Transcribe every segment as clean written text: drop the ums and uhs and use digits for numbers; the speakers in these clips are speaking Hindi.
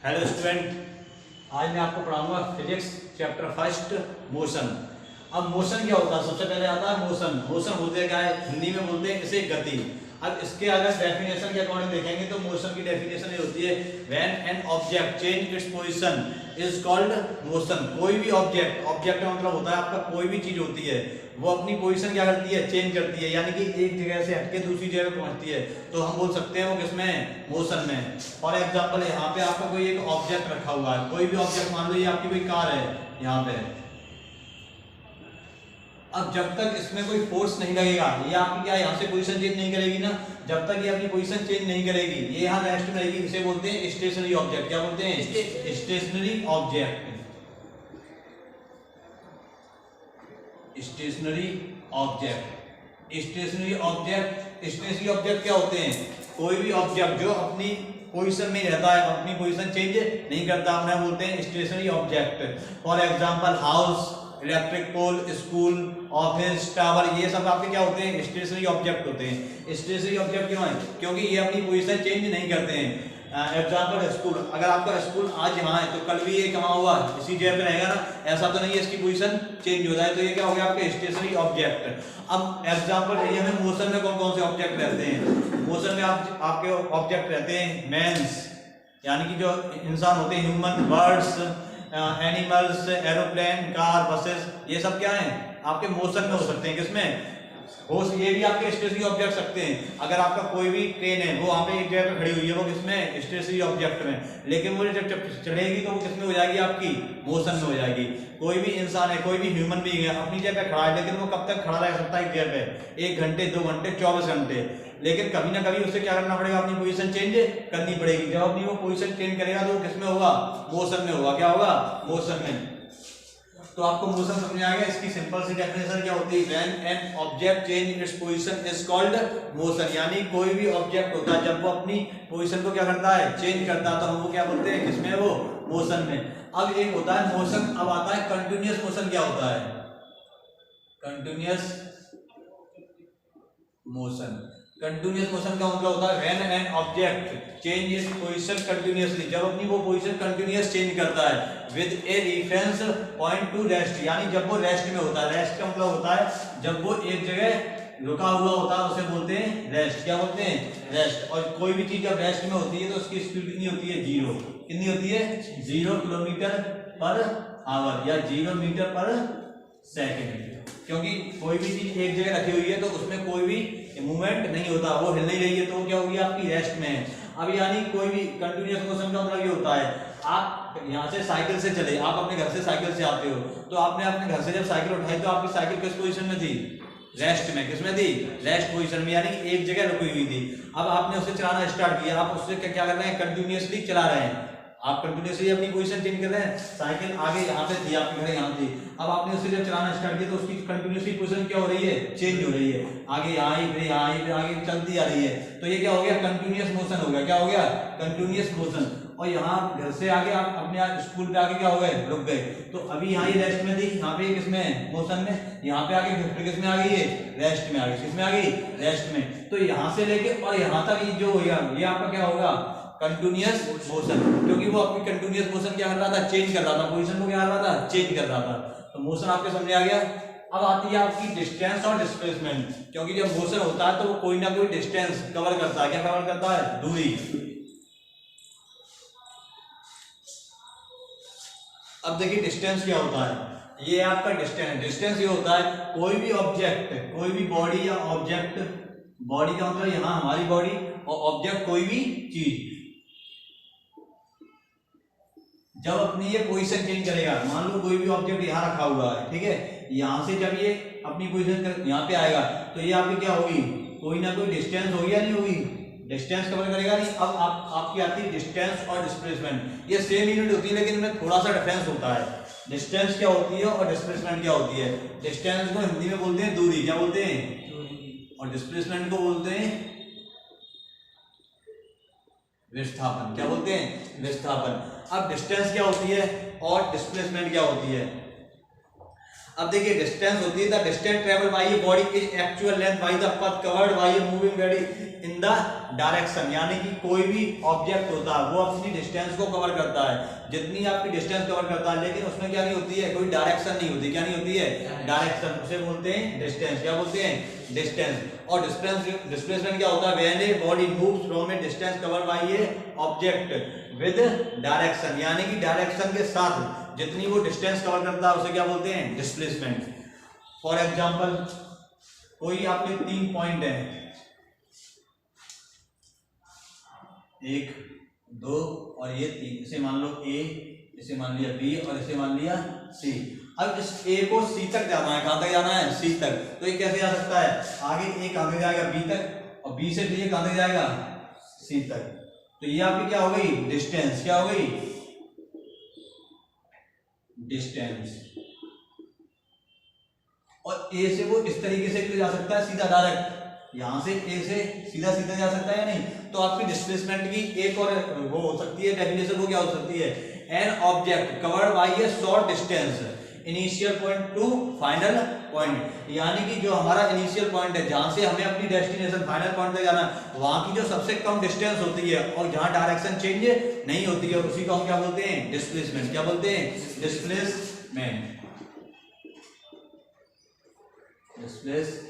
हेलो स्टूडेंट, आज मैं आपको पढ़ाऊंगा फिजिक्स चैप्टर फर्स्ट मोशन। अब मोशन क्या होता है? सबसे पहले आता है मोशन। मोशन बोलते हैं क्या है? हिंदी में बोलते हैं इसे गति। अब इसके अगर डेफिनेशन के अकॉर्डिंग देखेंगे तो मोशन की डेफिनेशन ये होती है when an object change its position is called motion. कोई भी ऑब्जेक्ट, ऑब्जेक्ट का मतलब होता है आपका कोई भी चीज होती है वो अपनी पोजीशन क्या करती है? चेंज करती है, यानी कि एक जगह से हटके दूसरी जगह पहुंचती है, तो हम बोल सकते हैं वो किसमें? मोशन में। फॉर एग्जांपल यहाँ पे आपका कोई एक ऑब्जेक्ट रखा हुआ है, कोई भी ऑब्जेक्ट, मान लो ये आपकी कोई कार है यहाँ पे। अब जब तक इसमें कोई फोर्स नहीं लगेगा, ये आपकी क्या यहाँ से पोजीशन चेंज नहीं करेगी ना, जब तक ये अपनी पोजीशन चेंज नहीं करेगी, ये यहाँ रेस्ट में रहेगी, इसे बोलते हैं स्टेशनरी ऑब्जेक्ट। क्या बोलते हैं? Stationary object. Stationary object. Stationary object, stationary object क्या होते हैं? कोई भी ऑब्जेक्ट जो अपनी पोजीशन में रहता है, अपनी पोजीशन चेंज नहीं करता, हम बोलते हैं stationary object. For example house, electric pole, school, office, tower, ये सब आपके क्या होते हैं? स्टेशनरी ऑब्जेक्ट होते हैं। स्टेशनरी ऑब्जेक्ट क्यों है? क्योंकि ये अपनी पोजीशन चेंज नहीं करते हैं। एग्जाम्पल स्कूल, अगर आपका स्कूल आज यहाँ है तो कल भी ये कहाँ हुआ? इसी जगह पे रहेगा ना, ऐसा तो नहीं है इसकी पोजीशन चेंज हो जाए, तो ये क्या हो गया आपके स्टेशनरी ऑब्जेक्ट। अब एग्जाम्पल ये हमें मोशन में कौन कौन से ऑब्जेक्ट रहते हैं? मोशन में आपके ऑब्जेक्ट रहते हैं मैंस, यानी कि जो इंसान होते हैं, human, birds, animals, aeroplane, car, buses, ये सब क्या है? आपके मोशन में हो सकते हैं। किसमें? ये भी आपके स्टेशनरी ऑब्जेक्ट सकते हैं। अगर आपका कोई भी ट्रेन है, वो वहां पे एक जगह पे खड़ी हुई है, वो किसमें? स्टेशनरी ऑब्जेक्ट में। लेकिन वो जब चढ़ेगी तो वो किसमें हो जाएगी? आपकी मोशन में हो जाएगी। कोई भी इंसान है, कोई भी ह्यूमन बीइंग है, अपनी जगह पे खड़ा है, लेकिन वो कब तक खड़ा रह सकता है एक जगह पे? 1 घंटे, 2 घंटे, 24 घंटे। लेकिन कभी ना कभी उसे क्या करना पड़ेगा? अपनी पोजीशन चेंज करनी पड़ेगी। जब अपनी वो पोजीशन चेंज करेगा तो वो किसमें होगा? मोशन में होगा। क्या होगा? मोशन में। तो आपको मोशन समझ में आ गया। इसकी सिंपल सी डेफिनेशन क्या होती है? When an object change its position is called motion. यानी कोई भी ऑब्जेक्ट होता है जब वो अपनी पोजीशन को क्या करता है? चेंज करता है, तो हम वो क्या बोलते हैं? किसमें? वो मोशन में। अब एक होता है मोशन, अब आता है कंटिन्यूअस मोशन। क्या होता है कंटिन्यूअस मोशन? कंटिन्यूअस मोशन का मतलब होता है when an object change its position continuously, जब अपनी वो पोजीशन कंटिन्यूअस चेंज करता है with a reference point two rest, यानी जब वो रेस्ट में होता है। रेस्ट का मतलब होता है जब वो एक जगह रुका हुआ होता है, उसे बोलते हैं रेस्ट। क्या बोलते हैं? रेस्ट। और कोई भी चीज जब रेस्ट में होती है तो उसकी स्पीड कितनी होती है? 0। कितनी होती है? 0 किलोमीटर पर आवर या 0 मीटर पर सेकेंड। क्योंकि कोई भी चीज एक जगह रखी हुई है तो उसमें कोई भी मूवमेंट नहीं होता, वो हिल नहीं रही है, तो वो क्या होगी? आपकी रेस्ट में है। अब यानी कोई भी कंटिन्यूअस मोशन का मतलब ये होता है, आप यहाँ से साइकिल से चले, आप अपने घर से साइकिल से आते हो, तो आपने अपने घर से जब साइकिल उठाई तो आपकी साइकिल किस पोजीशन में थी? रेस्ट में। किसमें थी? रेस्ट पोजीशन में, यानी एक जगह रुकी हुई थी। अब आपने उसे चलाना स्टार्ट किया, आप उससे क्या कर रहे हैं? कंटिन्यूअसली चला रहे हैं। आप कंटिन्यूअसली अपनी पोजीशन चेंज कर रहे हैं। साइकिल आगे यहाँ पे थी, आपके घर यहाँ थी, अब आपने उसे जब चलाना स्टार्ट किया तो उसकी कंटिन्यूअसली पोजीशन क्या हो रही है? चेंज हो रही है। आगे यहाँ ही, फिर यहाँ ही, फिर आगे चलती आ रही है, तो ये क्या हो गया? कंटिन्यूअस मोशन हो गया। क्या हो गया? Continuous motion. और यहाँ घर से आगे आप अपने स्कूल पे आगे क्या हो गए? रुक गए, तो अभी यहाँ ये रेस्ट में थी, यहाँ पे किसमें? मोशन में। यहाँ पे आगे फिर किसमें आ गई? ये रेस्ट में आ गई। किसमें आ गई? रेस्ट में। तो यहाँ से लेके और यहाँ तक ये जो होगा, ये आपका क्या होगा? Continuous motion. क्योंकि वो अपनी कंटिन्यूअस मोशन क्या कर रहा था? चेंज कर रहा था, पोजीशन को क्या कर रहा था? चेंज कर रहा था। तो मोशन आपके समझ आ गया। अब आती है आपकी डिस्टेंस और डिस्प्लेसमेंट। क्योंकि जब मोशन होता है तो वो कोई ना कोई डिस्टेंस कवर करता है। क्या कवर करता है? दूरी। अब देखिए डिस्टेंस क्या होता है। ये आपका डिस्टेंस, डिस्टेंस ये होता है कोई भी ऑब्जेक्ट, कोई भी बॉडी या ऑब्जेक्ट, बॉडी का मतलब यहाँ हमारी बॉडी, और ऑब्जेक्ट कोई भी चीज जब अपनी ये पोजीशन चेंज करेगा, मान लो कोई भी ऑब्जेक्ट यहाँ रखा हुआ है, ठीक है, यहाँ से जब ये अपनी पोजीशन यहाँ पे आएगा तो ये आपकी क्या होगी? कोई ना कोई डिस्टेंस होगी या नहीं होगी? डिस्टेंस कवर करेगा नहीं। अब आपकी आती है डिस्टेंस और डिस्प्लेसमेंट। ये सेम यूनिट होती है लेकिन इनमें थोड़ा सा डिफरेंस होता है। डिस्टेंस क्या होती है और डिस्प्लेसमेंट क्या होती है? डिस्टेंस को हिंदी में बोलते हैं दूरी। क्या बोलते हैं? और डिस्प्लेसमेंट को बोलते हैं विस्थापन। क्या बोलते हैं? विस्थापन। अब डिस्टेंस क्या होती है और डिस्प्लेसमेंट क्या होती है? अब देखिए डिस्टेंस होती है the distance travel by a body is actual length by the path covered by a moving body in the direction, यानी कि कोई भी ऑब्जेक्ट होता है वो अपनी डिस्टेंस को कवर करता है, जितनी आपकी डिस्टेंस कवर करता है, लेकिन उसमें क्या नहीं होती है, कोई डायरेक्शन नहीं होती। क्या नहीं होती है? डायरेक्शन। उसे बोलते हैं डिस्टेंस। क्या बोलते हैं? डिस्टेंस। और डिस्प्लेसमेंट क्या होता है? When a body moves from A distance covered by A object with direction, यानी कि डायरेक्शन के साथ जितनी वो डिस्टेंस कवर करता है उसे क्या बोलते हैं? डिस्प्लेसमेंट। फॉर एग्जांपल कोई आपके 3 पॉइंट हैं, 1 2 और ये 3, इसे मान लो A, इसे मान लिया B और इसे मान लिया C। अब इस A को C तक जाना है। कहां तक जाना है? C तक। तो ये कैसे जा सकता है? आगे A कहां तक जाएगा? B तक, और B से B कहां तक जाएगा? C तक। तो ये आपकी क्या हो गई? डिस्टेंस। क्या हो गई? डिस्टेंस। और A से वो इस तरीके से जा सकता है सीधा, डायरेक्ट यहां से A से सीधा सीधा जा सकता है या नहीं? तो आपकी डिस्प्लेसमेंट की एक और वो हो सकती है डेफिनेशन, वो क्या हो सकती है? An object covered by A short distance initial point two final point, यानी कि जो हमारा इनिशियल पॉइंट है जहां से हमें अपनी डेस्टिनेशन फाइनल पॉइंट तक जाना है, वहां की जो सबसे कम डिस्टेंस होती है और जहां डायरेक्शन चेंज नहीं होती है, उसी को हम क्या बोलते हैं? डिस्प्लेसमेंट। क्या बोलते हैं? डिस्प्लेसमेंट। डिस्प्लेसमेंट।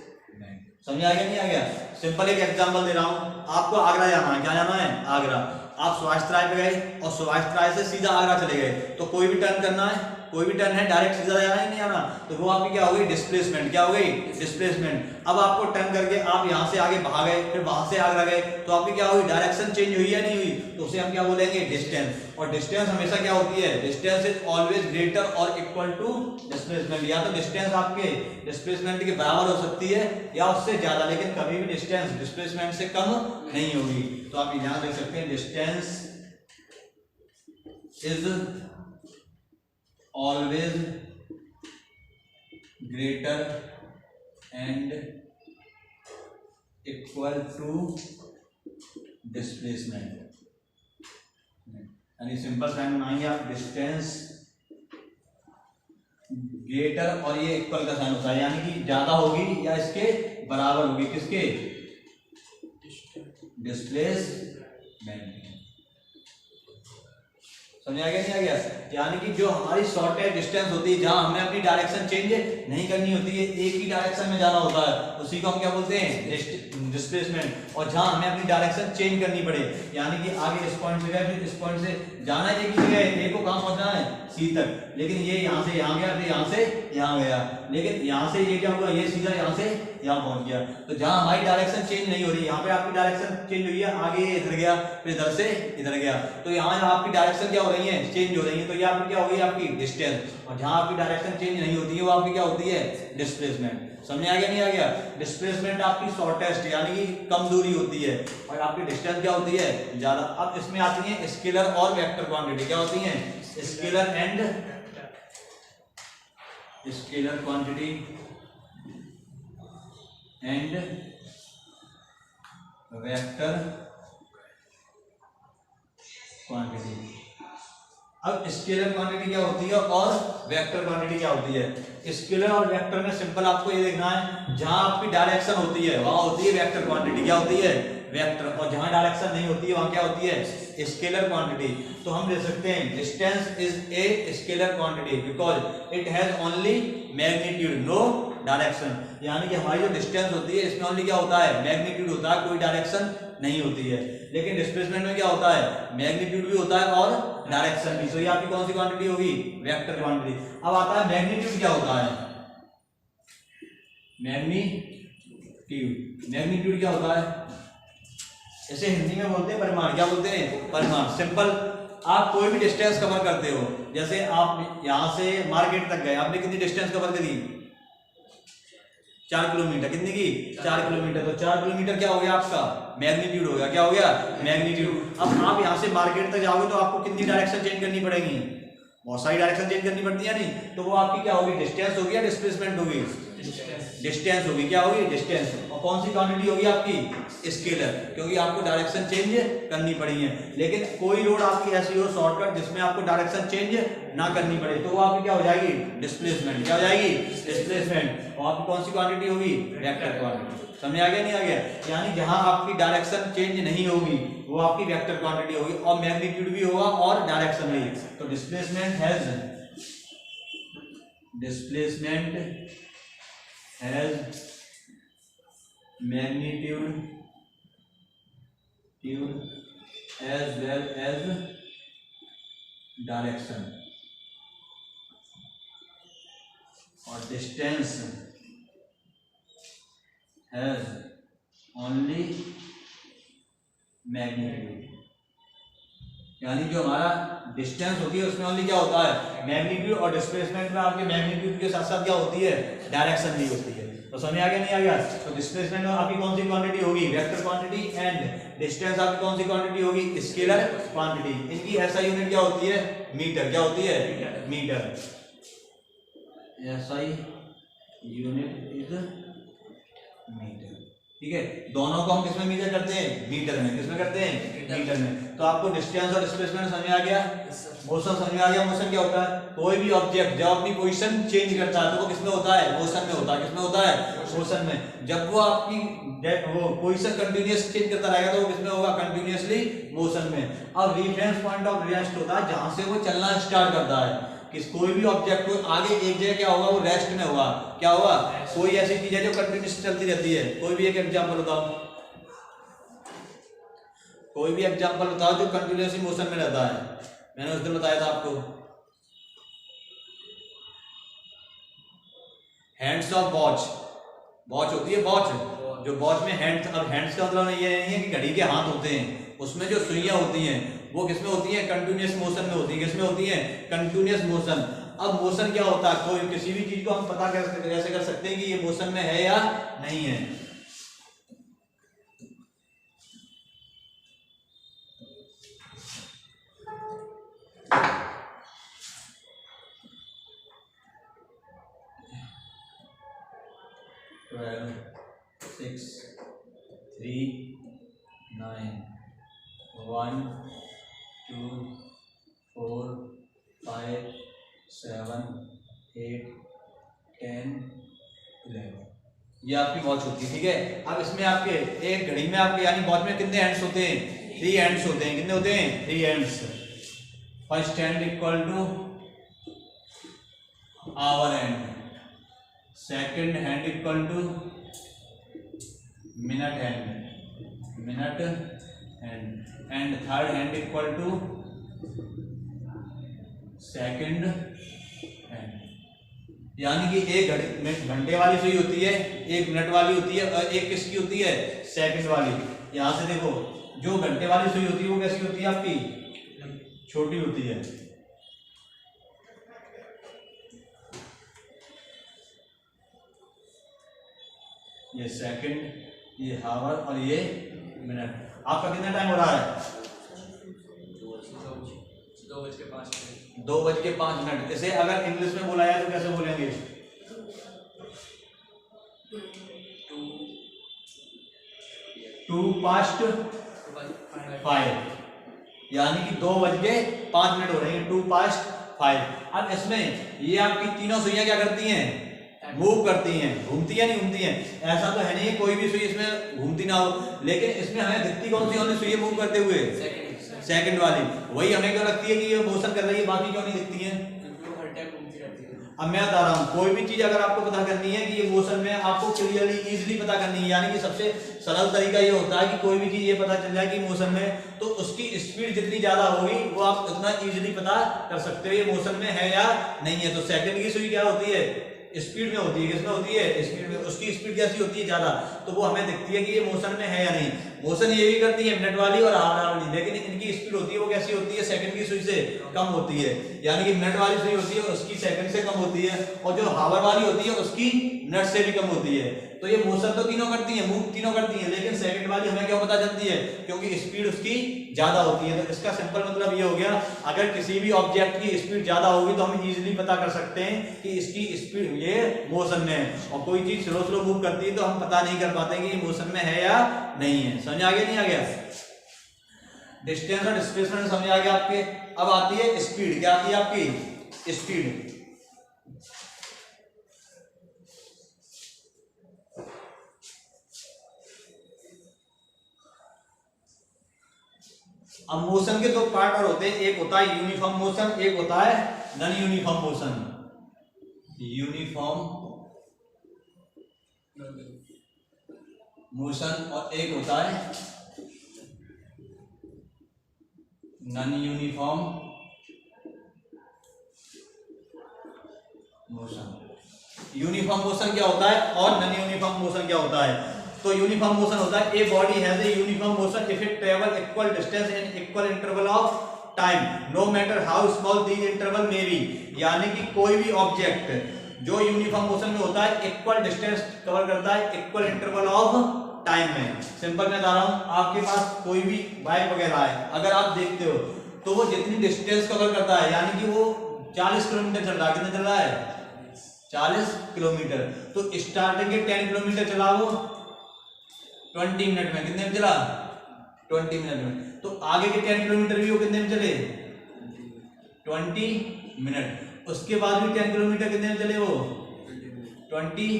समझ आ गया नहीं आ गया? सिंपल एक एग्जांपल दे रहा हूं आपको। आगरा जाना है। क्या जाना है? आगरा। आप सुभाष राय पे गए और सुभाष राय से सीधा आगरा चले गए, तो कोई भी टर्न करना है, कोई भी टर्न है, डायरेक्ट सीधा जाना ही नहीं आना, तो वो आपकी क्या हो गई? डिस्प्लेसमेंट। क्या हो गई? डिस्प्लेसमेंट। अब आपको टर्न करके आप यहां से आगे भाग गए, फिर वहां से आगरा गए, तो आपकी क्या हुई? डायरेक्शन चेंज हुई या नहीं हुई? तो उसे हम क्या बोलेंगे? डिस्टेंस। और डिस्टेंस हमेशा क्या होती है? डिस्टेंस इज ऑलवेज ग्रेटर और इक्वल टू डिस्प्लेसमेंट। या तो डिस्टेंस आपके डिस्प्लेसमेंट के बराबर हो सकती है या उससे ज्यादा, लेकिन कभी भी डिस्टेंस डिस्प्लेसमेंट से कम नहीं होगी। तो आप ये ध्यान रख सकते हैं, distance is always greater and equal to displacement. यानी सिंपल साइन बनाएंगे आप, डिस्टेंस ग्रेटर और ये इक्वल का साइन होता है, यानी कि ज्यादा होगी या इसके बराबर होगी। किसके? डिस्प्लेसमेंट। समझ आ गया नहीं आ गया? यानी कि जो हमारी शॉर्टेस्ट डिस्टेंस होती है, जहां हमें अपनी डायरेक्शन चेंज नहीं करनी होती है, एक ही डायरेक्शन में जाना होता है, उसी को हम क्या बोलते हैं? डिस्प्लेसमेंट। और जहां हमें अपनी डायरेक्शन चेंज करनी पड़े, यानी कि आगे इस पॉइंट से गए, फिर इस पॉइंट से जाना है, एक ही जगह है, ए को कहां पहुंचना है? सी तक, लेकिन ये यहां से यहां गया, फिर यहां से यहां गया, लेकिन यहां से ये क्या हुआ? ये सीधा यहां से यहां पहुंच गया। तो जहां हमारी डायरेक्शन चेंज नहीं हो रही, यहाँ पे आपकी डायरेक्शन चेंज हुई है, आगे इधर गया, फिर इधर से इधर गया, तो यहाँ आपकी डायरेक्शन क्या हो रही है? चेंज हो रही है। तो ये आपकी क्या हो गई? आपकी डिस्टेंस। और जहां आपकी डायरेक्शन चेंज नहीं होती है, वो आपकी क्या होती है? डिस्प्लेसमेंट। समझ आ गया नहीं आ गया? डिस्प्लेसमेंट आपकी शॉर्टेस्ट यानी कि कम दूरी होती है, और आपकी डिस्टेंस क्या होती है? ज्यादा। अब इसमें आती है स्केलर और वेक्टर क्वांटिटी। क्या होती है? Scalar and scalar quantity and vector quantity. अब स्केलर क्वांटिटी क्या होती है और वेक्टर क्वांटिटी क्या होती है? स्केलर और वेक्टर में सिंपल आपको ये देखना है, जहां आपकी डायरेक्शन होती है वहां होती है वेक्टर क्वांटिटी। क्या होती है? वेक्टर। और जहां डायरेक्शन नहीं होती है वहां क्या होती है? Scalar quantity. तो हम ले सकते हैं distance is a scalar quantity because it has only magnitude no direction. यानी कि हमारी जो डिस्टेंस होती है इसमें ओनली क्या होता है? मैग्नीट्यूड होता है, कोई डायरेक्शन नहीं होती है। लेकिन डिस्प्लेसमेंट में क्या होता है? मैग्नीट्यूड भी होता है और डायरेक्शन भी। तो ये आपकी कौन सी क्वांटिटी होगी? Vector quantity. अब आता है मैग्नीट्यूड क्या होता है? मैग्नीट्यूड। मैग्नीट्यूड क्या होता है? इसे हिंदी में बोलते हैं परिमाण। क्या बोलते हैं? परिमाण। सिंपल, आप कोई भी डिस्टेंस कवर करते हो, जैसे आप यहां से मार्केट तक गए, आपने कितनी डिस्टेंस कवर करी? 4 किलोमीटर। कितनी की? 4 किलोमीटर। तो 4 किलोमीटर क्या हो गया आपका? मैग्नीट्यूड हो गया। क्या हो गया? मैग्नीट्यूड। अब आप यहां से मार्केट तक जाओगे तो आपको कितनी डायरेक्शन चेंज करनी पड़ेगी? बहुत सारी डायरेक्शन चेंज करनी पड़ती है नहीं? तो वो आपकी क्या होगी? डिस्टेंस होगी या डिस्प्लेसमेंट होगी? डिस्टेंस होगी। क्या होगी? डिस्टेंस। और और कौन सी क्वांटिटी होगी आपकी स्केलर, क्योंकि आपको डायरेक्शन चेंज करनी पड़ी है। लेकिन कोई रोड आपकी ऐसी हो शॉर्टकट जिसमें आपको डायरेक्शन चेंज ना करनी पड़े, तो वो आपकी क्या हो जाएगी, डिस्प्लेसमेंट। क्या हो जाएगी, डिस्प्लेसमेंट। और आपकी कौन सी क्वांटिटी होगी, वेक्टर क्वांटिटी। समझ आ गया नहीं आ गया? यानी जहां आपकी डायरेक्शन चेंज नहीं होगी वो आपकी वेक्टर क्वांटिटी होगी, और मैग्नीट्यूड भी होगा और डायरेक्शन भी। तो displacement has magnitude as well as direction, और distance has only magnitude। यानी जो हमारा डिस्टेंस होती है उसमें ओनली क्या होता है, मैग्नीट्यूड, और डिस्प्लेसमेंट में आपके मैग्नीट्यूड के साथ साथ क्या होती है, डायरेक्शन भी होती है। तो समझ आ गया नहीं आ गया? तो डिस्प्लेसमेंट में आपकी कौन सी क्वांटिटी होगी, वेक्टर क्वांटिटी, एंड डिस्टेंस आपकी कौन सी क्वांटिटी होगी, स्केलर क्वांटिटी। इनकी ऐसा यूनिट क्या होती है, मीटर। क्या होती है, मीटर। ऐसा यूनिट इज मीटर। ठीक है, दोनों को हम किसमें मेजर करते हैं, मीटर में। किसमें करते हैं, मीटर में। तो आपको डिस्टेंस और डिस्प्लेसमेंट समझ आ गया, मोशन समझ में आ गया। मोशन क्या होता है, कोई भी ऑब्जेक्ट जब अपनी पोजीशन चेंज करता है तो वो किसमें होता है, मोशन में होता है। किसमें होता है, मोशन में। जब वो आपकी वो पोजीशन कंटिन्यूअस चेंज करता रहेगा तो वो किसमें होगा, कंटिन्यूअसली मोशन में। अब रेफरेंस पॉइंट ऑफ रेस्ट होता है जहां से वो चलना स्टार्ट करता है। कि कोई भी ऑब्जेक्ट को आगे एक जगह क्या होगा, वो रेस्ट में होगा। क्या होगा, कोई ऐसी चीज है जो कंटिन्यूअस चलती रहती है। कोई भी एक एग्जांपल बताओ, कोई भी एग्जांपल बताओ जो कंटिन्यूअसली मोशन में रहता है। मैंने उस दिन बताया था आपको, हैंड्स ऑफ वॉच। वॉच होती है, वॉच जो वॉच में हैंड्स, अब हैंड्स का मतलब ये नहीं है कि घड़ी के हाथ होते हैं, उसमें जो सुइयां होती हैं वो किसमें होती हैं, कंटिन्यूअस मोशन में होती है। किसमें होती है, कंटिन्यूअस मोशन। अब मोशन क्या होता है, कोई किसी भी चीज को हम पता कैसे कर सकते हैं कि ये मोशन में है या नहीं है। ट्वेल्व, 6, 3, 9, 1, 2, 4, 5, 7, 8, 10, 11। ये आपकी वॉच होती है। ठीक है, अब इसमें आपके एक घड़ी में आपके यानी वॉच में कितने हैंड्स होते हैं, 3 हैंड्स होते हैं। कितने होते हैं, 3 hands. First hand equal to hour hand, second hand equal to minute hand, and third hand equal to second hand. यानी कि एक घंटे वाली सुई होती है, एक मिनट वाली होती है, और एक किसकी होती है, सेकंड वाली। यहां से देखो, जो घंटे वाली सुई होती है वो कैसी होती है, आपकी छोटी होती है। ये सेकंड, ये हावर, और ये मिनट। आपका कितना टाइम हो रहा है, 2:05। इसे अगर इंग्लिश में बोला जाए तो कैसे बोलेंगे, 2:05, यानी कि 2:05 हो रहे हैं, 2:05। अब इसमें ये आपकी तीनों सुइयां क्या करती हैं, मूव करती हैं, घूमती है, नहीं घूमती हैं। ऐसा तो है नहीं कोई भी सुई इसमें घूमती ना हो, लेकिन इसमें हमें दिखती कौन सी वाली सुई मूव करते हुए, सेकंड वाली। वही हमें क्यों लगती है कि ये मोशन कर रही है, बाकी क्यों नहीं दिखती है। अब मैं बता रहा हूँ, कोई भी चीज अगर आपको पता करनी है कि ये मोशन में, आपको क्लियरली इजीली पता करनी है। यानी कि सबसे सरल तरीका ये होता है कि कोई भी चीज ये पता चल जाए कि मोशन में, तो उसकी स्पीड जितनी ज्यादा होगी वो आप उतना इजीली पता कर सकते हो ये मोशन में है या नहीं है। तो सेकंड की सुई क्या होती है, स्पीड में होती है। किसमें होती है, स्पीड में। उसकी स्पीड कैसी होती है, ज्यादा, तो वो हमें दिखती है कि ये मोशन में है या नहीं। मोशन ये भी करती है मिनट वाली और आवर वाली, लेकिन इनकी स्पीड होती है वो कैसी होती है, सेकंड की सुई से कम होती है। यानी कि मिनट वाली सुई होती है उसकी सेकंड से कम होती है, और जो हावर वाली होती है उसकी मिनट से भी कम होती है। तो ये मोशन तो तीनों करती है, मूव तीनों करती है, लेकिन सेकंड वाली हमें क्यों पता चलती है? क्योंकि स्पीड उसकी ज्यादा होती है। तो इसका सिंपल मतलब ये हो गया, अगर किसी भी ऑब्जेक्ट की स्पीड ज्यादा होगी तो हम इजीली पता कर सकते हैं कि इसकी स्पीड ये मोशन में है। और कोई चीज स्लो स्लो मूव करती है तो हम पता नहीं कर पाते कि ये मोशन में है या नहीं है। समझ आ गया नहीं आ गया? डिस्टेंस और डिस्प्लेसमेंट समझ आ गया आपके। अब आती है स्पीड। क्या आती है आपकी? स्पीड। अब मोशन के दो पार्ट और होते हैं, एक होता है यूनिफॉर्म मोशन, एक होता है non uniform motion. Uniform motion और एक होता है non uniform motion. Uniform motion क्या होता है और नॉन यूनिफॉर्म मोशन क्या होता है? तो यूनिफॉर्म मोशन होता है a body has a uniform motion if it travel equal distance in equal interval of time no matter how small these interval may be. यानी कि कोई भी ऑब्जेक्ट जो यूनिफॉर्म मोशन में होता है इक्वल डिस्टेंस कवर करता है इक्वल इंटरवल ऑफ टाइम में। सिंपल मैं बता रहा हूं, आपके पास कोई भी बाइक वगैरह है, अगर आप देखते हो तो वो जितनी डिस्टेंस कवर करता है, यानी कि वो 40 किलोमीटर चल रहा है, कितना चल रहा है? 40 किलोमीटर। तो स्टार्टिंग के 10 किलोमीटर चला वो 20 मिनट में, कितने में चला? 20 मिनट में। तो आगे के 10 किलोमीटर भी वो कितने में चले? 20 मिनट। उसके बाद भी 10 किलोमीटर कितने में चले वो? 20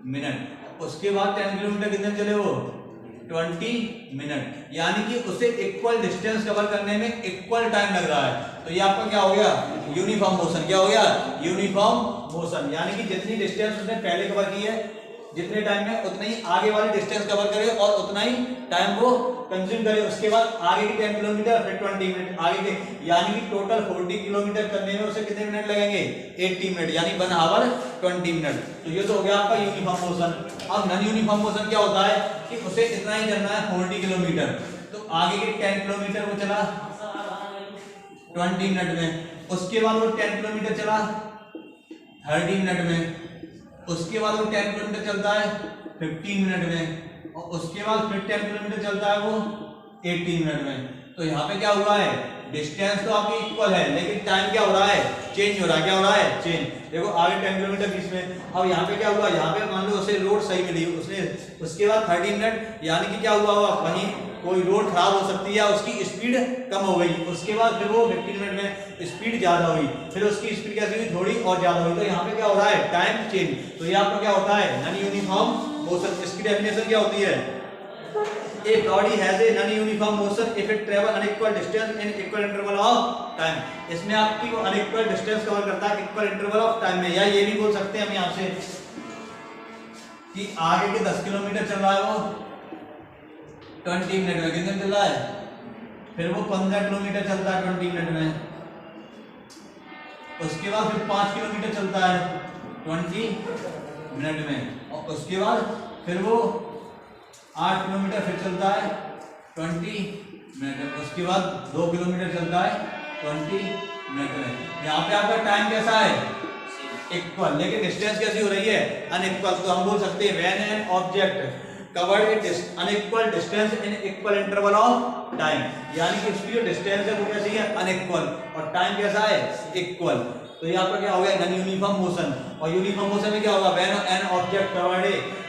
मिनट। उसके बाद 10 किलोमीटर कितने में चले वो? 20 मिनट। यानी कि उसे इक्वल डिस्टेंस कवर करने में इक्वल टाइम लग रहा है। तो ये आपका क्या हो गया? Uniform motion. क्या हो गया? Uniform motion. यानी कि जितनी डिस्टेंस उसने पहले कवर की है, जितने टाइम में उतनी ही आगे वाली डिस्टेंस कवर करे और उतना ही टाइम वो कंज्यूम करे। उसके बाद आगे के 10 किलोमीटर फिर 20 मिनट आगे के, यानी कि टोटल 40 किलोमीटर करने में उसे कितने मिनट लगेंगे? 80 मिनट, यानी 1 आवर 20 मिनट। तो ये तो हो गया आपका यूनिफॉर्म मोशन। अब नॉन यूनिफॉर्म मोशन क्या होता है कि उसे इतना ही चलना है 40 किलोमीटर, तो आगे के 10 किलोमीटर वो चला 20 मिनट में। उसके बाद वो 10 किलोमीटर चला 30 मिनट में। उसके बाद वो 10 किलोमीटर चलता है 15 मिनट में। और उसके बाद फिर 10 किलोमीटर चलता है वो 18 मिनट में। तो यहाँ पे क्या हुआ है? डिस्टेंस तो आपकी इक्वल है, लेकिन टाइम क्या हो रहा है? चेंज हो रहा है। क्या हो रहा है? चेंज। देखो आगे 10 किलोमीटर बीच में, अब यहाँ पे क्या हुआ? यहाँ पे मान लो उसे रोड सही मिली उसने, उसके बाद 30 मिनट, यानी कि क्या हुआ? वहीं कोई रोड खराब हो सकती है, उसकी स्पीड कम हो गई। उसके बाद फिर वो 15 मिनट में स्पीड ज्यादा हुई, फिर उसकी स्पीड कैसी हुई? थोड़ी और ज्यादा हुई। तो यहाँ पे क्या हो रहा है? Time change. तो ये आपका क्या होता है? Non uniform motion. इसकी डेफिनेशन क्या होती है? A body has a non-uniform motion if it travel unequal distance in equal interval of time। इसमें आपकी वो unequal distance कवर करता है equal interval of time में। या ये भी बोल सकते हैं हम यहाँ से कि आगे के 10 किलोमीटर चल रहा है वो 20 मिनट में, कितने चल रहा है? फिर वो 15 किलोमीटर चलता है 20 मिनट में। उसके बाद फिर 5 किलोमीटर चलता है 20 मिनट में। और उसके बाद फिर वो 8 किलोमीटर फिर चलता है 20 मिनट में। उसके बाद 2 किलोमीटर चलता है 20 मिनट में। यहाँ पे आपका टाइम कैसा है? इक्वल, लेकिन डिस्टेंस कैसी हो रही है? अनइक्वल। तो हम बोल सकते हैं when an object covered it unequal distance in equal interval of time, यानी कि उसकी जो डिस्टेंस है वो कैसी है? अनइक्वल, और टाइम कैसा है? इक्वल। तो ये आपका क्या हो गया? Non uniform motion. और यूनिफॉर्म मोशन में क्या होगा? When an object covered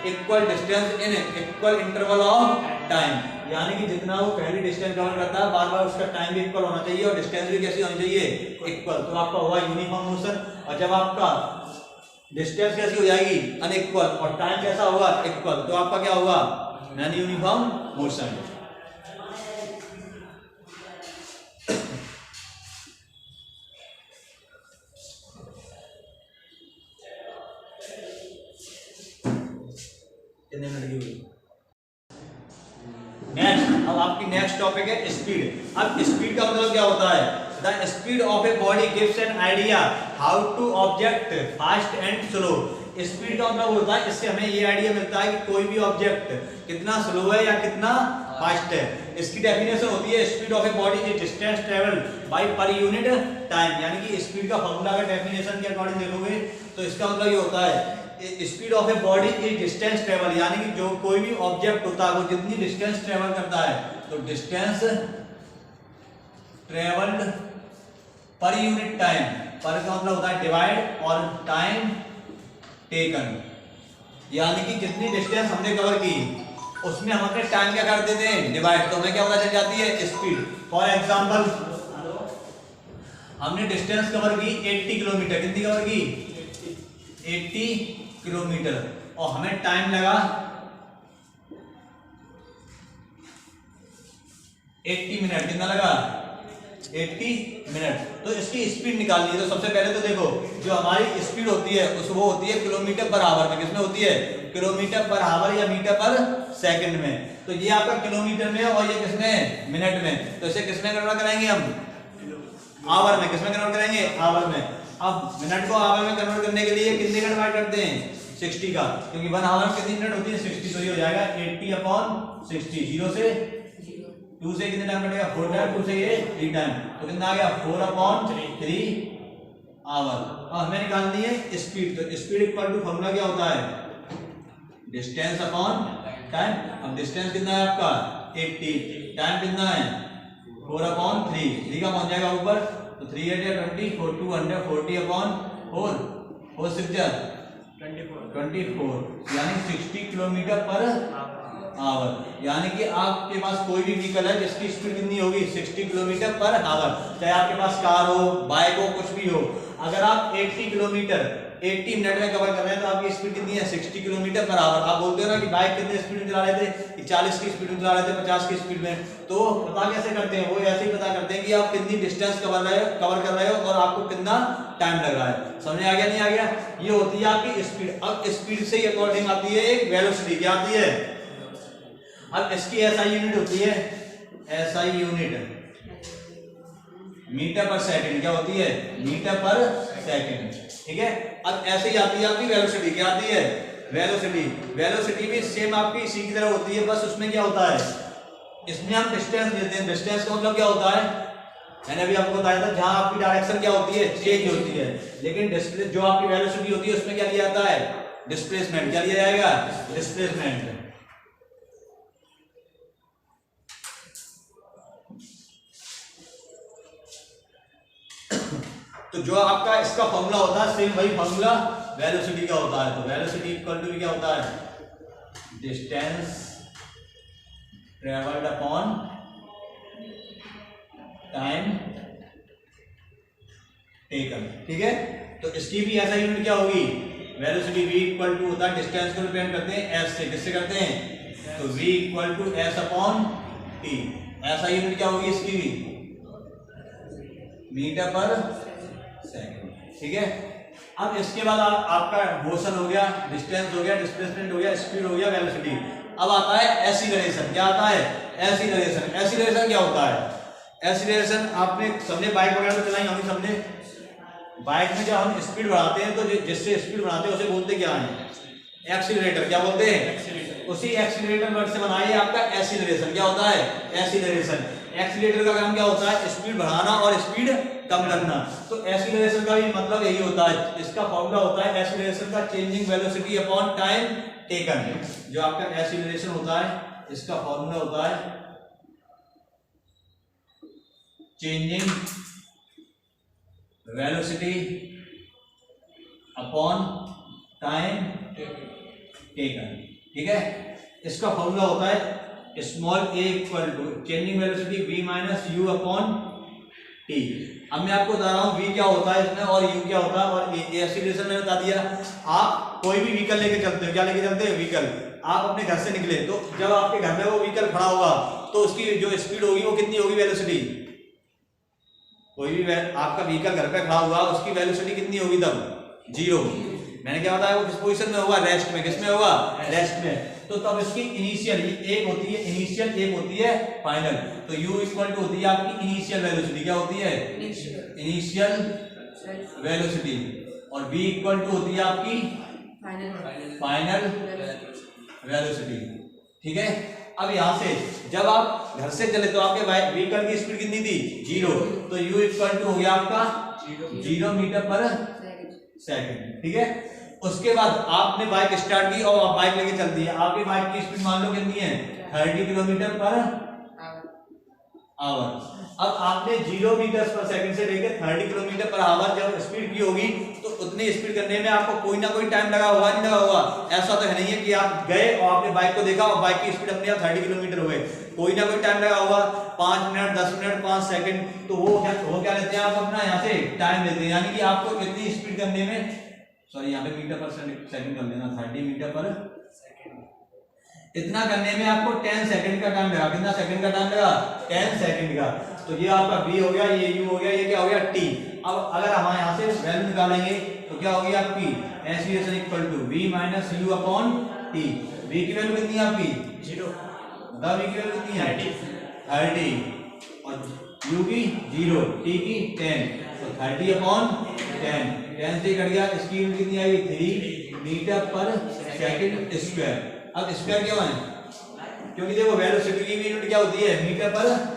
equal distance in equal interval of time, यानी कि जितना वो पहली डिस्टेंस कवर करता है बार बार उसका टाइम भी इक्वल होना चाहिए और डिस्टेंस भी कैसी होनी चाहिए? इक्वल। तो आपका होगा यूनिफॉर्म मोशन। और जब आपका डिस्टेंस कैसी हो जाएगी? अनइक्वल, और टाइम कैसा होगा? इक्वल, तो आपका क्या होगा? Non uniform motion. कितने मिनट की हुई? नेक्स्ट, अब आपकी नेक्स्ट टॉपिक है स्पीड। अब स्पीड का मतलब क्या होता है? The speed of a body gives an idea how to object fast and slow. Speed का मतलब होता है, इससे हमें ये आइडिया मिलता है कि कोई भी ऑब्जेक्ट कितना स्लो है या कितना फास्ट है। इसकी डेफिनेशन होती है speed of a body is distance travel by per unit time, यानी कि स्पीड का फॉर्मूला का डेफिनेशन के अकॉर्डिंग देखोगे तो इसका मतलब ये होता है speed of a body is distance travel, यानी कि जो कोई भी ऑब्जेक्ट होता है वो जितनी डिस्टेंस ट्रेवल करता है, तो distance travelled per unit time, पर का मतलब होता है डिवाइड और टाइम टेकन, यानी कि जितनी डिस्टेंस हमने कवर की उसमें हम अपने टाइम क्या कर देते हैं, डिवाइड, तो हमें क्या पता चल जाती है, स्पीड। फॉर एग्जांपल हमने डिस्टेंस कवर की 80 किलोमीटर, कितनी कवर की 80 किलोमीटर, और हमें टाइम लगा 80 मिनट, कितना लगा 80 मिनट। तो इसकी स्पीड निकालनी है, तो सबसे पहले तो देखो जो हमारी स्पीड होती है उस वो होती है किलोमीटर पर आवर में, किसमें होती है, किलोमीटर पर आवर या मीटर पर सेकंड में। तो ये आपका किलोमीटर में और ये किसमें, मिनट में, तो इसे किसमें कन्वर्ट कराएंगे हम, आवर में, किसमें कन्वर्ट करेंगे, आवर में। अब मिनट को आवर में कन्वर्ट करने के लिए कितने का डिवाइड करते हैं, 60 का, क्योंकि 1 आवर कितनी मिनट होती है, 60, तो ये हो जाएगा 80/60, 0 से 2 से कितने टाइम कटेगा, 4 टाइम, 2 से ये 3 टाइम, तो कितना आ गया 4/3 आवर। अब हमें निकालनी है स्पीड, तो स्पीड इक्वल टू फॉर्मूला क्या होता है, डिस्टेंस अपॉन टाइम। अब डिस्टेंस कितना है आपका 80, टाइम कितना है 4/3, 3 का पहुंच जाएगा ऊपर, तो 3 8 20, 4 240/4, 4 6 24, यानी 60 किलोमीटर पर आवर। यानी कि आपके पास कोई भी व्हीकल है जिसकी स्पीड कितनी होगी, 60 किलोमीटर पर आवर, चाहे आपके पास कार हो, बाइक हो, कुछ भी हो। अगर आप 80 किलोमीटर 80 मिनट में कवर कर रहे हैं तो आपकी स्पीड कितनी है, 60 किलोमीटर पर आवर। आप बोलते हो ना कि बाइक कितने स्पीड में चला रहे थे, 40 की स्पीड में चला रहे थे, 50 की स्पीड में, तो पता कैसे करते हैं, वो ऐसे ही पता करते हैं कि आप कितनी डिस्टेंस कवर कर रहे हो और आपको कितना टाइम लग रहा है। समझ आ गया, नहीं आ गया, ये होती है आपकी स्पीड। अब स्पीड से अकॉर्डिंग आती है एक वेलोसिटी, क्या आती है, अब इसकी एसआई यूनिट होती है, एसआई यूनिट मीटर पर सेकंड, क्या होती है, मीटर पर सेकंड, ठीक है। अब ऐसे ही आती है आपकी वेलोसिटी, क्या आती है, वेलोसिटी। वेलोसिटी भी सेम आपकी इसी की तरह होती है, बस उसमें क्या होता है, इसमें हम डिस्टेंस लेते हैं। डिस्टेंस का मतलब क्या होता है, मैंने अभी आपको बताया था, जहां आपकी डायरेक्शन क्या होती है, चेंज होती है, लेकिन डिस्प्लेस जो आपकी वेलोसिटी होती है उसमें क्या लिया जाता है, डिस्प्लेसमेंट। क्या लिया जाएगा, डिस्प्लेसमेंट। तो जो आपका इसका फॉर्मूला होता है सेम वही फॉर्मूला वेलोसिटी का होता है। तो वेलोसिटी इक्वल टू क्या होता है, distance travelled upon time taken, ठीक है। तो इसकी भी ऐसा यूनिट क्या होगी, वेलोसिटी v इक्वल टू होता है, डिस्टेंस को रिप्रेजेंट करते हैं s से, किससे करते हैं, तो v equal to s upon t। ऐसा यूनिट क्या होगी इसकी भी, मीटर पर सेकंड, ठीक है। अब इसके बाद आपका मोशन हो गया, डिस्टेंस हो गया, डिस्प्लेसमेंट हो गया, स्पीड हो गया, वेलोसिटी। अब आता है एक्सीलरेशन। क्या आता है, एक्सीलरेशन। एक्सीलरेशन क्या होता है, एक्सीलरेशन आपने सबने बाइक वगैरह तो चलाई होंगी सबने। बाइक में जब हम स्पीड बढ़ाते हैं तो जिससे स्पीड बढ़ाते हैं उसे बोलते क्या है, एक्सीलरेटर। क्या बोलते हैं, उसी एक्सीलरेटर वर्ड से बनाइए आपका एक्सीलरेशन। क्या होता है, एक्सीलरेशन। एक्सीलरेटर का काम क्या होता है, स्पीड बढ़ाना और स्पीड कम करना। तो एक्सीलरेशन का भी मतलब यही होता है, इसका फॉर्मूला होता है एक्सीलरेशन का changing velocity upon time taken. जो आपका एक्सीलरेशन होता है इसका फॉर्मूला होता है changing velocity upon time taken, ठीक है। इसका फॉर्मूला होता है small a equal to changing velocity v minus u upon t। अब मैं आपको बता रहा हूँ v क्या होता है इसमें और u क्या होता है, और एक्सीलरेशन मैंने बता दिया। आप कोई भी व्हीकल लेके चलते हो, क्या लेके चलते हो, व्हीकल। आप अपने घर से निकले तो जब आपके घर में वो व्हीकल खड़ा होगा तो उसकी जो स्पीड होगी वो कितनी होगी, वेलोसिटी। कोई भी आपका व्हीकल घर पे खड़ा हुआ उसकी वेलोसिटी कितनी होगी तब, 0। मैंने क्या बताया, वो किस पोजीशन में होगा, रेस्ट में। किसमें होगा, रेस्ट में। तो तब इसकी इनिशियल एक होती है इनिशियल, एक होती है फाइनल। तो u इक्वल टू होती है आपकी इनिशियल वेलोसिटी। क्या होती है, इनिशियल वेलोसिटी। और v इक्वल टू होती है आपकी फाइनल वेलोसिटी, ठीक है। अब यहां से जब आप घर से चले तो आपके व्हीकल की स्पीड कितनी थी, 0। तो u इक्वल टू हो गया आपका 0 मीटर पर सेकंड, ठीक है। उसके बाद आपने बाइक स्टार्ट की और आप बाइक लेके चलती है, आपकी बाइक की स्पीड मान लो कितनी है 30 किलोमीटर पर आवर। अब आपने 0 मीटर पर सेकंड से लेकर 30 किलोमीटर पर आवर जब स्पीड की होगी तो उतनी स्पीड करने में आपको कोई ना कोई टाइम लगा होगा, नहीं लगा होगा? ऐसा तो है नहीं है कि आप गए और आपने बाइक को देखा और बाइक की स्पीड अपने आप 30 किलोमीटर हो गए, कोई ना कोई टाइम लगा होगा, 5 मिनट 10 मिनट 5 सेकंड। तो वो क्या लेते हैं आप अपना यहाँ से टाइम लेते हैं, यानी कि आपको कितनी स्पीड करने में, सॉरी यहाँ पे मीटर पर सेकंड कर लेना, 30 मीटर पर सेकंड, इतना करने में आपको 10 सेकंड का टाइम लगा। कितना सेकंड का टाइम लगा? 10 सेकंड का। तो ये आपका v हो गया, ये u हो गया, ये क्या हो गया t। अब अगर हम यहाँ से वैल्यू निकालेंगे तो क्या होगी आपकी acceleration equal to v minus u upon t। v की वैल्यू कितनी है आपकी 0, बताओ v की वैल्यू कितनी है 30 और u की 0, t की 10, तो 30 अपॉन 10 से कट गया, इसकी यूनिट कितनी आएगी 3 मीटर पर सेकंड स्क्वायर। अब स्क्वायर क्यों है? क्योंकि देखो वेलोसिटी की भी यूनिट क्या होती है मीटर पर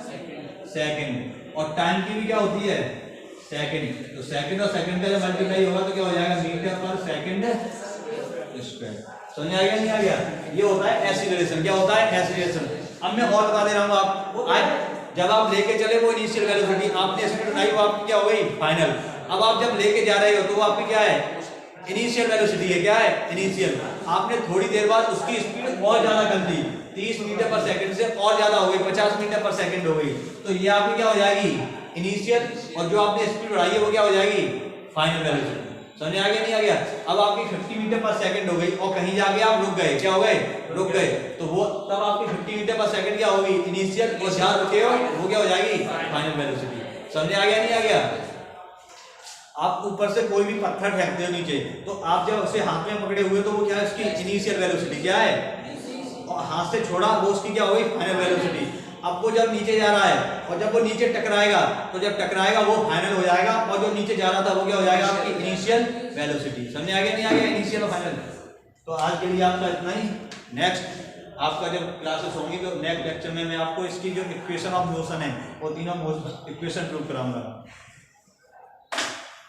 सेकंड और टाइम की भी क्या होती है सेकंड। तो सेकंड और सेकंड का जब मल्टीप्लाई होगा तो क्या हो जाएगा मीटर पर सेकंड स्क्वायर। समझ आ गया नहीं आ गया? ये होता है एक्सीलरेशन। क्या होता है एक्सीलरेशन। अब मैं और बता दे रहा हूँ आपको, जब आप लेके चले वो इनिशियल वेलोसिटी आपने स्पीड उठाई वो आपकी क्या हो गई फाइनल। अब आप जब लेके जा रहे हो तो वो आपकी क्या है इनिशियल वेलोसिटी है। क्या है इनिशियल। आपने थोड़ी देर बाद उसकी स्पीड और ज्यादा कर दी, 30 मीटर पर सेकंड से और ज्यादा हो गई, 50 मीटर पर सेकंड हो गई, तो ये आपकी क्या हो जाएगी इनिशियल, और जो आपने स्पीड बढ़ाई है वो क्या हो जाएगी फाइनल वेलोसिटी। समझ आ गया नहीं आ गया? अब आपकी 50 मीटर पर सेकंड हो गई और कहीं जाके आप रुक गए, क्या हो गए रुक गए, तो वो तब आपकी 50 मीटर पर सेकंड क्या होगी इनिशियल, और जहां रुके हो वो क्या हो जाएगी फाइनल वेलोसिटी। समझ आ गया नहीं आ गया? आप ऊपर से कोई भी पत्थर फेंकते हो नीचे, तो आप जब उसे हाथ में पकड़े हुए तो वो क्या है उसकी इनिशियल वेलोसिटी क्या है, और हाथ से छोड़ा वो उसकी क्या होगी फाइनल वेलोसिटी। अब वो जब नीचे जा रहा है और जब वो नीचे टकराएगा तो जब टकराएगा वो फाइनल हो जाएगा, और जो नीचे जा रहा था वो क्या हो जाएगा आपकी इनिशियल वेलोसिटी। समझ आ गया नहीं आ गया? इनिशियल और फाइनल। तो आज के लिए आपका इतना ही। नेक्स्ट आपका जब क्लासेस होंगी तो नेक्स्ट लेक्चर में मैं आपको इसकी जो इक्वेशन ऑफ मोशन है वो तीनों इक्वेशन प्रूव कराऊंगा।